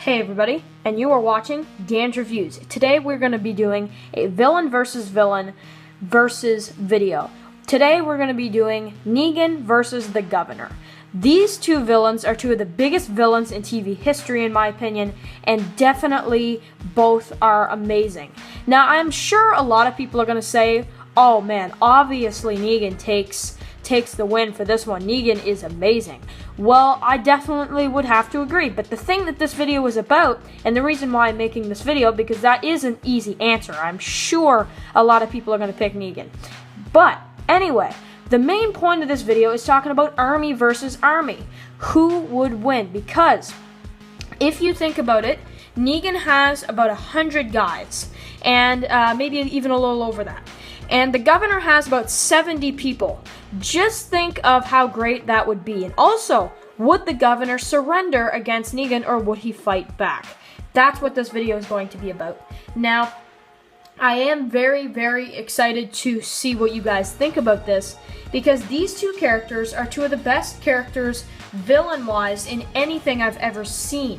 Hey everybody, and you are watching Dan's Reviews. Today we're going to be doing a villain versus video. Today we're going to be doing Negan versus the Governor. These two villains are two of the biggest villains in TV history in my opinion, and definitely both are amazing. Now I'm sure a lot of people are going to say, oh man, obviously Negan takes the win for this one. Negan is amazing. Well, I definitely would have to agree, but the thing that this video is about, and the reason why I'm making this video, because that is an easy answer. I'm sure a lot of people are going to pick Negan. But anyway, the main point of this video is talking about army versus army. Who would win? Because if you think about it, Negan has about 100 guys, and maybe even a little over that. And the Governor has about 70 people. Just think of how great that would be. And also, would the Governor surrender against Negan, or would he fight back? That's what this video is going to be about. Now, I am very, very excited to see what you guys think about this, because these two characters are two of the best characters villain-wise in anything I've ever seen,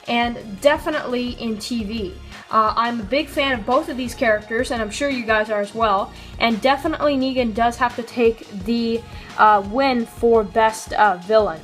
and definitely in TV. I'm a big fan of both of these characters, and I'm sure you guys are as well. And definitely Negan does have to take the win for best villain.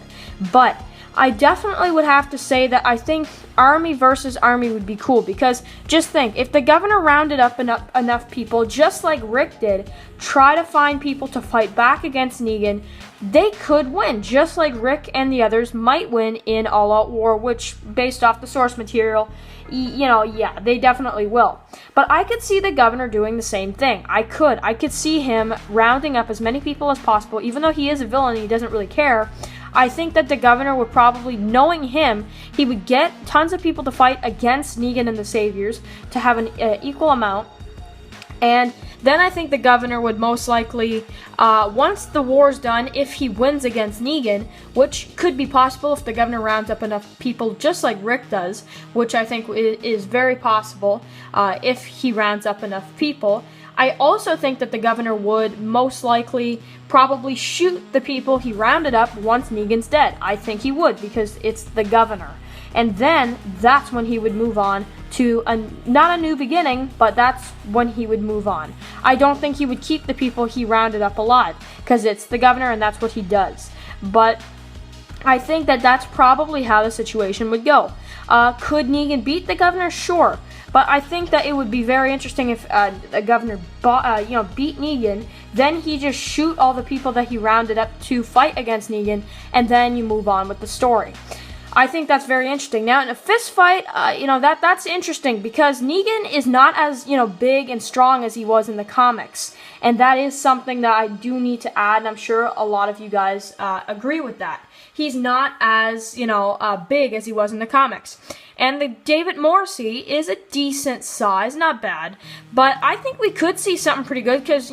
But I definitely would have to say that I think army versus army would be cool, because just think, if the Governor rounded up enough people, just like Rick did, try to find people to fight back against Negan, they could win, just like Rick and the others might win in All Out War, which, based off the source material, yeah, they definitely will. But I could see the Governor doing the same thing. I could see him rounding up as many people as possible, even though he is a villain and he doesn't really care. I think that the Governor would probably, knowing him, he would get tons of people to fight against Negan and the Saviors to have an equal amount. And then I think the Governor would most likely, once the war's done, if he wins against Negan, which could be possible if the Governor rounds up enough people, just like Rick does, which I think is very possible if he rounds up enough people. I also think that the Governor would most likely probably shoot the people he rounded up once Negan's dead. I think he would, because it's the Governor. And then that's when he would move on to not a new beginning, but that's when he would move on. I don't think he would keep the people he rounded up alive, because it's the Governor and that's what he does. But I think that that's probably how the situation would go. Could Negan beat the Governor? Sure. But I think that it would be very interesting if the Governor beat Negan, then he just shoot all the people that he rounded up to fight against Negan, and then you move on with the story. I think that's very interesting. Now, in a fist fight, that's interesting, because Negan is not as, big and strong as he was in the comics. And that is something that I do need to add, and I'm sure a lot of you guys agree with that. He's not as, big as he was in the comics. And the David Morrissey is a decent size, not bad. But I think we could see something pretty good, because,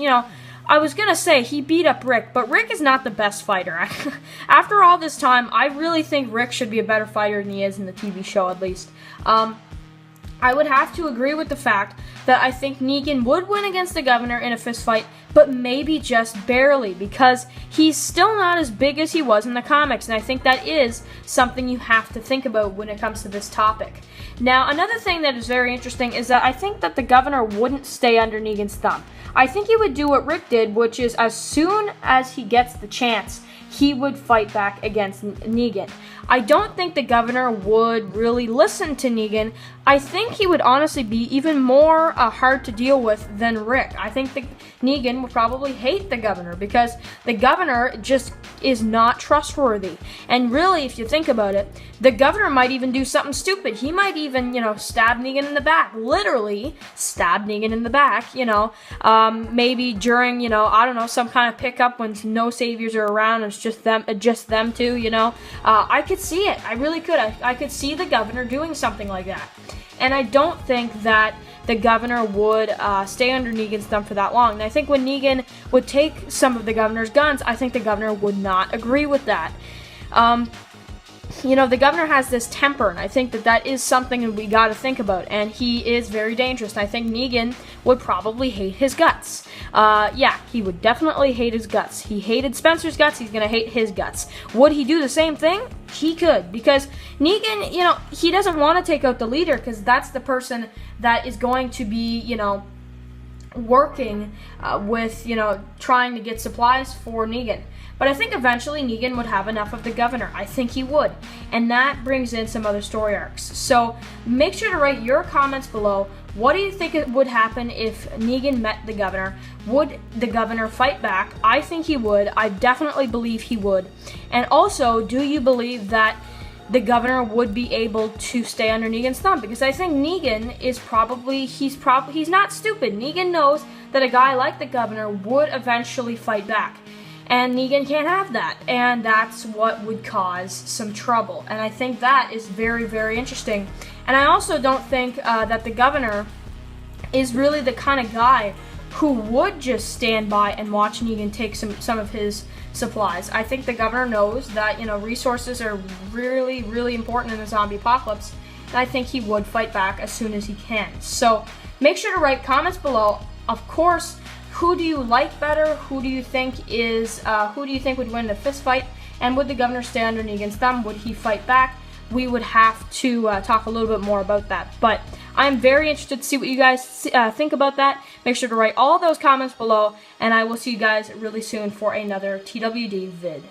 I was going to say he beat up Rick, but Rick is not the best fighter. After all this time, I really think Rick should be a better fighter than he is in the TV show, at least. I would have to agree with the fact that I think Negan would win against the Governor in a fist fight, but maybe just barely, because he's still not as big as he was in the comics, and I think that is something you have to think about when it comes to this topic. Now, another thing that is very interesting is that I think that the Governor wouldn't stay under Negan's thumb. I think he would do what Rick did, which is as soon as he gets the chance, he would fight back against Negan. I don't think the Governor would really listen to Negan. I think he would honestly be even more hard to deal with than Rick. I think Negan would probably hate the Governor, because the Governor just is not trustworthy. And really, if you think about it, the Governor might even do something stupid. He might even, stab Negan in the back. Literally stab Negan in the back, maybe during, I don't know, some kind of pickup when no saviors are around and it's just them two, I could see it. I really could. I could see the Governor doing something like that. And I don't think that the Governor would stay under Negan's thumb for that long. And I think when Negan would take some of the Governor's guns, I think the Governor would not agree with that. you know, the governor has this temper, and I think that that is something that we got to think about, and he is very dangerous, and I think Negan would probably hate his guts. Yeah, he would definitely hate his guts. He hated Spencer's guts, he's gonna hate his guts. Would he do the same thing? He could, because Negan, you know, he doesn't want to take out the leader, because that's the person that is going to be, you know, working with, you know, trying to get supplies for Negan. But I think eventually Negan would have enough of the governor. I think he would. And that brings in some other story arcs. So make sure to write your comments below. What do you think it would happen if Negan met the governor? Would the governor fight back? I think he would. I definitely believe he would. And also, do you believe that the governor would be able to stay under Negan's thumb? Because I think Negan is he's not stupid. Negan knows that a guy like the governor would eventually fight back. And Negan can't have that, and that's what would cause some trouble. And I think that is very, very interesting. And I also don't think that the governor is really the kind of guy who would just stand by and watch Negan take some of his supplies. I think the governor knows that, you know, resources are really, really important in a zombie apocalypse, and I think he would fight back as soon as he can. So make sure to write comments below. Of course, who do you like better? Who do you think would win the fist fight? And would the governor stay under Negan's thumb? Would he fight back? We would have to talk a little bit more about that. But I'm very interested to see what you guys think about that. Make sure to write all those comments below, and I will see you guys really soon for another TWD vid.